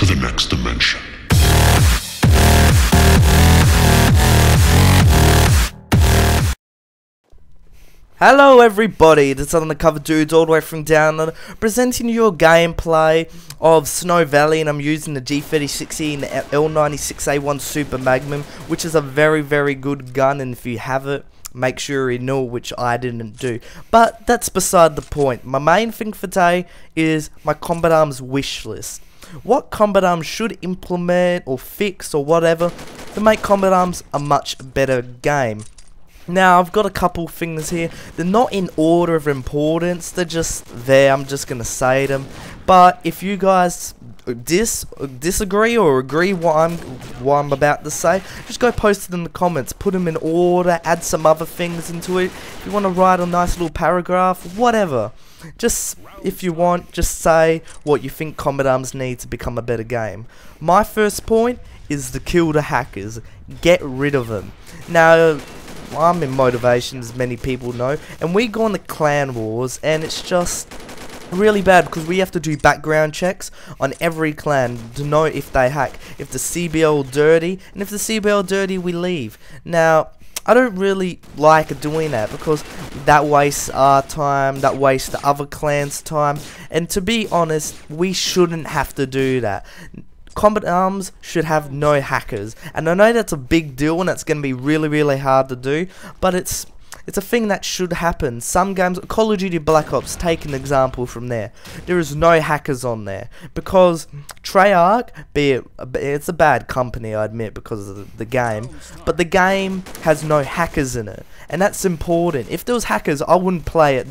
to the next dimension. Hello everybody, this is Undercover Dudes all the way from down under, presenting you a gameplay of Snow Valley, and I'm using the G3060 and the L96A1 Super Magnum, which is a very good gun, and if you have it, make sure you know, which I didn't do. But that's beside the point. My main thing for today is my Combat Arms wish list. What Combat Arms should implement or fix or whatever to make Combat Arms a much better game. Now, I've got a couple things here. They're not in order of importance, they're just there. I'm just gonna say them. But if you guys disagree or agree what I'm about to say, just go post it in the comments. Put them in order, add some other things into it. If you want to write a nice little paragraph, whatever. Just, if you want, just say what you think Combat Arms need to become a better game. My first point is to kill the hackers. Get rid of them. Now, I'm in motivation, as many people know, and we go on the clan wars, and it's just really bad because we have to do background checks on every clan to know if they hack, if the CBL dirty, and if the CBL dirty, we leave. Now, I don't really like doing that because that wastes our time, that wastes the other clan's time, and to be honest, we shouldn't have to do that. Combat Arms should have no hackers, and I know that's a big deal and it's going to be really hard to do, but it's a thing that should happen. Some games, Call of Duty Black Ops, take an example from there. There is no hackers on there because Treyarch, it's a bad company, I admit, because of the game, but the game has no hackers in it, and that's important. If there was hackers, I wouldn't play it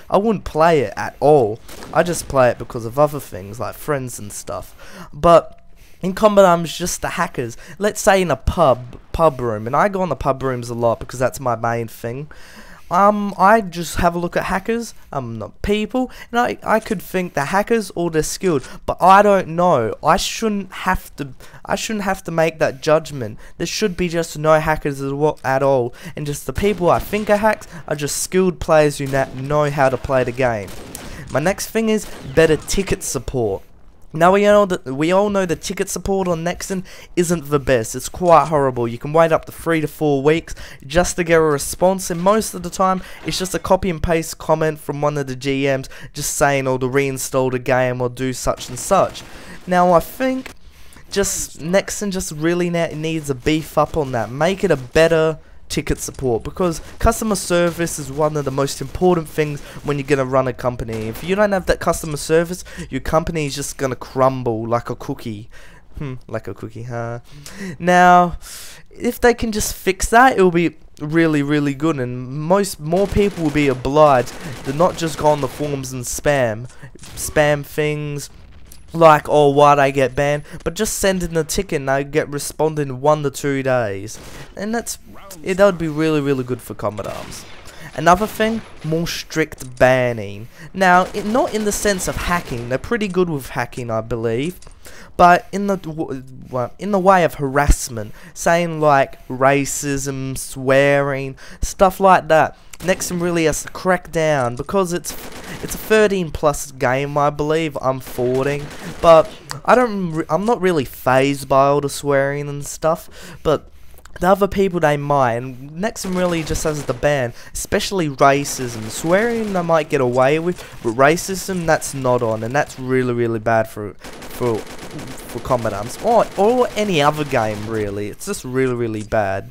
I wouldn't play it at all. I just play it because of other things like friends and stuff. But in Combat Arms, just the hackers. Let's say in a pub room, and I go on the pub rooms a lot because that's my main thing. I just have a look at hackers, not people, and I could think they're hackers or they're skilled, but I don't know. I shouldn't have to make that judgment. There should be just no hackers at all, and just the people I think are hacks are just skilled players who know how to play the game. My next thing is better ticket support. Now we all know the ticket support on Nexon isn't the best. It's quite horrible. You can wait up to 3 to 4 weeks just to get a response, and most of the time it's just a copy and paste comment from one of the GMs just saying, oh, to reinstall the game or do such and such. Now I think Nexon just really needs a beef up on that. Make it a better ticket support, because customer service is one of the most important things when you're gonna run a company. If you don't have that customer service, your company is just gonna crumble like a cookie. Like a cookie, huh? Now, if they can just fix that, it'll be really good, and more people will be obliged to not just go on the forums and spam things like, oh, why'd I get banned, but just send in a ticket and they get responded in 1 to 2 days, and that would be really good for Combat Arms. Another thing, more strict banning. Now, not in the sense of hacking. They're pretty good with hacking, I believe, but in the way of harassment, saying like racism, swearing, stuff like that. Nexon really has to crack down because it's a 13+ game, I believe. I'm 14, but I'm not really phased by all the swearing and stuff, but the other people, they might, and Nexon really just has the ban, especially racism. Swearing they might get away with, but racism, that's not on, and that's really bad for Combat Arms or any other game really. It's just really bad.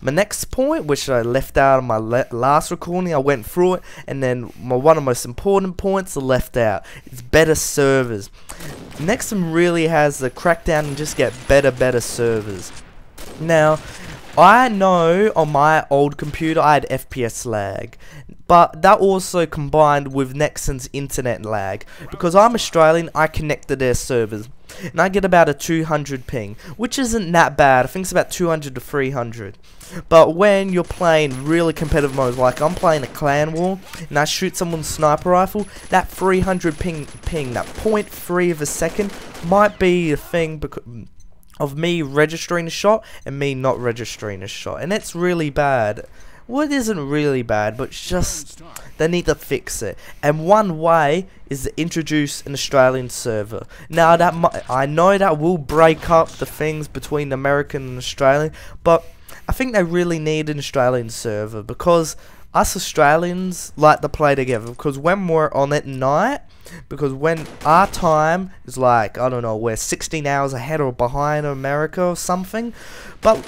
My next point, which I left out of my last recording, I went through it, and then one of the most important points I left out. It's better servers. Nexon really has the crackdown and just get better servers. Now, I know on my old computer I had FPS lag, but that also combined with Nexon's internet lag. Because I'm Australian, I connect to their servers, and I get about a 200 ping, which isn't that bad. I think it's about 200 to 300. But when you're playing really competitive modes, like I'm playing a clan war, and I shoot someone's sniper rifle, that 300 ping, that 0.3 of a second, might be a thing because of me registering a shot and me not registering a shot, and it's really bad. well, it isn't really bad, but it's just they need to fix it. And one way is to introduce an Australian server. Now that I know that will break up the things between American and Australian, but I think they really need an Australian server, because us Australians like to play together. Because when we're on at night, because when our time is like, I don't know, we're 16 hours ahead or behind America or something, but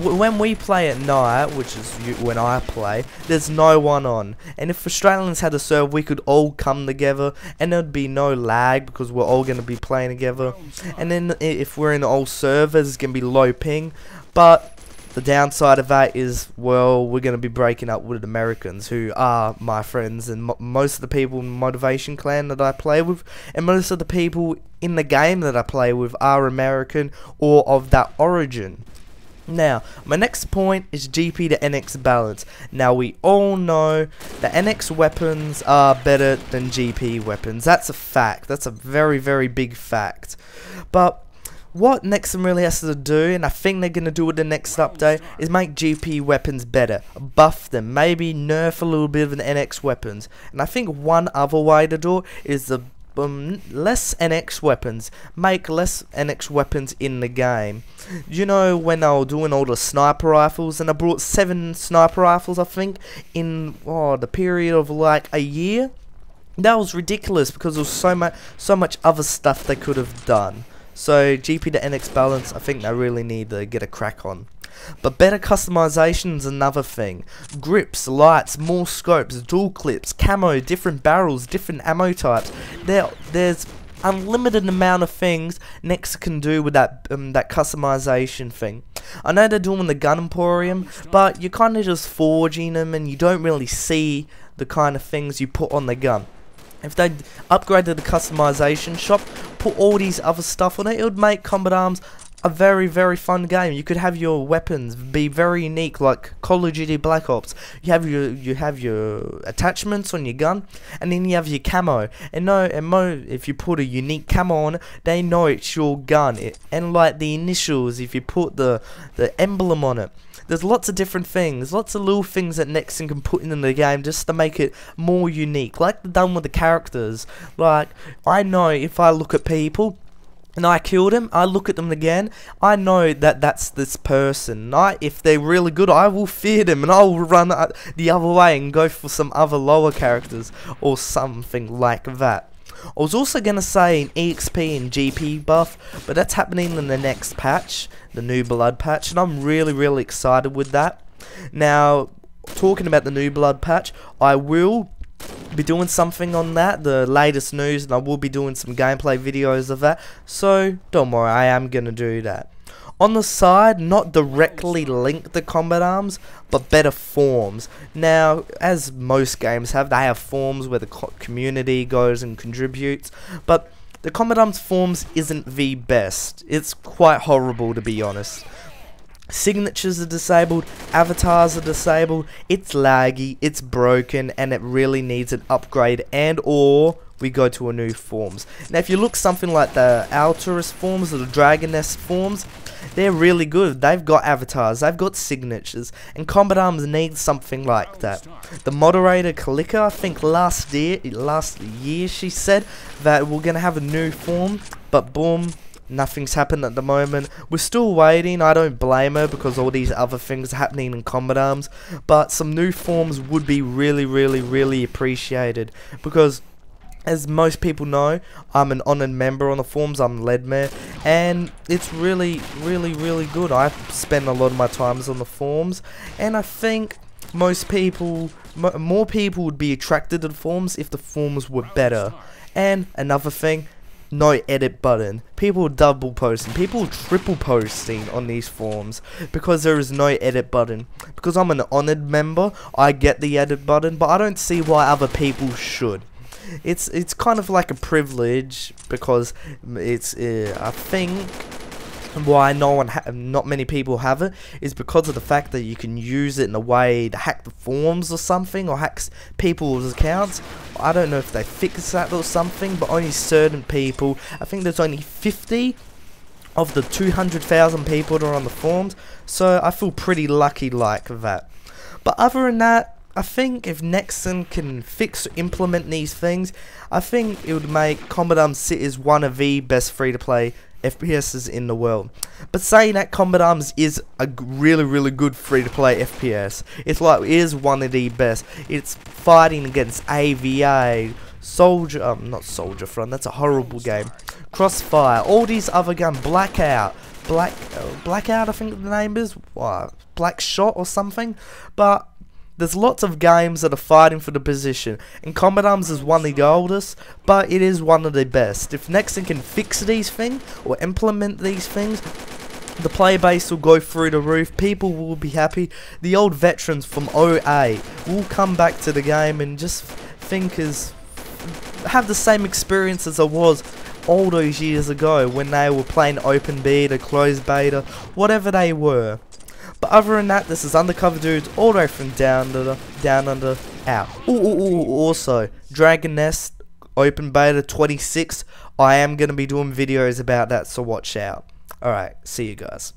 when we play at night, which is when I play, there's no one on. And if Australians had a server, we could all come together and there'd be no lag, because we're all going to be playing together. And then if we're in old servers, it's going to be low ping. But the downside of that is, well, we're going to be breaking up with Americans, who are my friends, and most of the people in Motivation Clan that I play with, and most of the people in the game that I play with are American or of that origin. Now, my next point is GP to NX balance. Now, we all know that NX weapons are better than GP weapons. That's a fact. That's a very, very big fact. But what Nexon really has to do, and I think they're going to do with the next update, is make GP weapons better. Buff them. Maybe nerf a little bit of the NX weapons. And I think one other way to do it is the less NX weapons. Make less NX weapons in the game. You know, when I was doing all the sniper rifles, and I brought 7 sniper rifles, I think, in the period of like a year. That was ridiculous, because there was so much other stuff they could have done. So GP to NX balance, I think they really need to get a crack on. But better customization is another thing. Grips, lights, more scopes, dual clips, camo, different barrels, different ammo types. There's unlimited amount of things Nex can do with that customization thing. I know they're doing the gun emporium, but you're kind of just forging them, and you don't really see the kind of things you put on the gun. If they upgraded the customization shop, put all these other stuff on it, it would make Combat Arms a very, very fun game. You could have your weapons be very unique, like Call of Duty Black Ops. You have your attachments on your gun, and then you have your camo. And if you put a unique camo on it, they know it's your gun. And like the initials, if you put the emblem on it. There's lots of different things, lots of little things that Nexon can put in the game just to make it more unique, like they've done with the characters. Like, I know if I look at people and I kill them, I look at them again, I know that that's this person. If they're really good, I will fear them, and I will run the other way and go for some other lower characters or something like that. I was also going to say an EXP and GP buff, but that's happening in the next patch, the New Blood patch, and I'm really, really excited with that. Now, talking about the New Blood patch, I will be doing something on that, the latest news, and I will be doing some gameplay videos of that, so don't worry, I am going to do that. On the side, not directly linked to Combat Arms, but better forums. Now, as most games have, they have forums where the community goes and contributes, but the Combat Arms forums isn't the best. It's quite horrible, to be honest. Signatures are disabled, avatars are disabled, it's laggy, it's broken, and it really needs an upgrade, and or we go to a new forms. Now, if you look something like the Alturus forms or the Dragon Nest forms, they're really good. They've got avatars, they've got signatures, and Combat Arms needs something like that. The moderator Kalika, I think last year she said that we're gonna have a new form, but boom, nothing's happened at the moment. We're still waiting. I don't blame her, because all these other things are happening in Combat Arms, but some new forms would be really, really, really appreciated, because as most people know, I'm an honoured member on the forums. I'm Ledmare, and it's really, really, really good. I spend a lot of my times on the forums, and I think most people, more people would be attracted to the forums if the forums were better. And another thing, no edit button. People double posting, people triple posting on these forums because there is no edit button. Because I'm an honoured member, I get the edit button, but I don't see why other people should. It's kind of like a privilege, because it's I think why not many people have it is because of the fact that you can use it in a way to hack the forums or something, or hacks people's accounts. I don't know if they fixed that or something, but only certain people. I think there's only 50 of the 200,000 people that are on the forums, so I feel pretty lucky like that. But other than that, I think if Nexon can fix or implement these things, I think it would make Combat Arms Cities one of the best free-to-play FPSs in the world. But saying that, Combat Arms is a really good free-to-play FPS. It's like, it is one of the best. It's fighting against AVA, not Soldier Front, that's a horrible game. Crossfire, all these other games, Blackout, I think the name is, Black Shot or something. But there's lots of games that are fighting for the position, and Combat Arms is one of the oldest, but it is one of the best. If Nexon can fix these things, or implement these things, the player base will go through the roof, people will be happy, the old veterans from OA will come back to the game and just have the same experience as I was all those years ago when they were playing open beta, closed beta, whatever they were. But other than that, this is Undercover Dudes, all the way from Down Under, out. Also, Dragon Nest, Open Beta 26, I am going to be doing videos about that, so watch out. Alright, see you guys.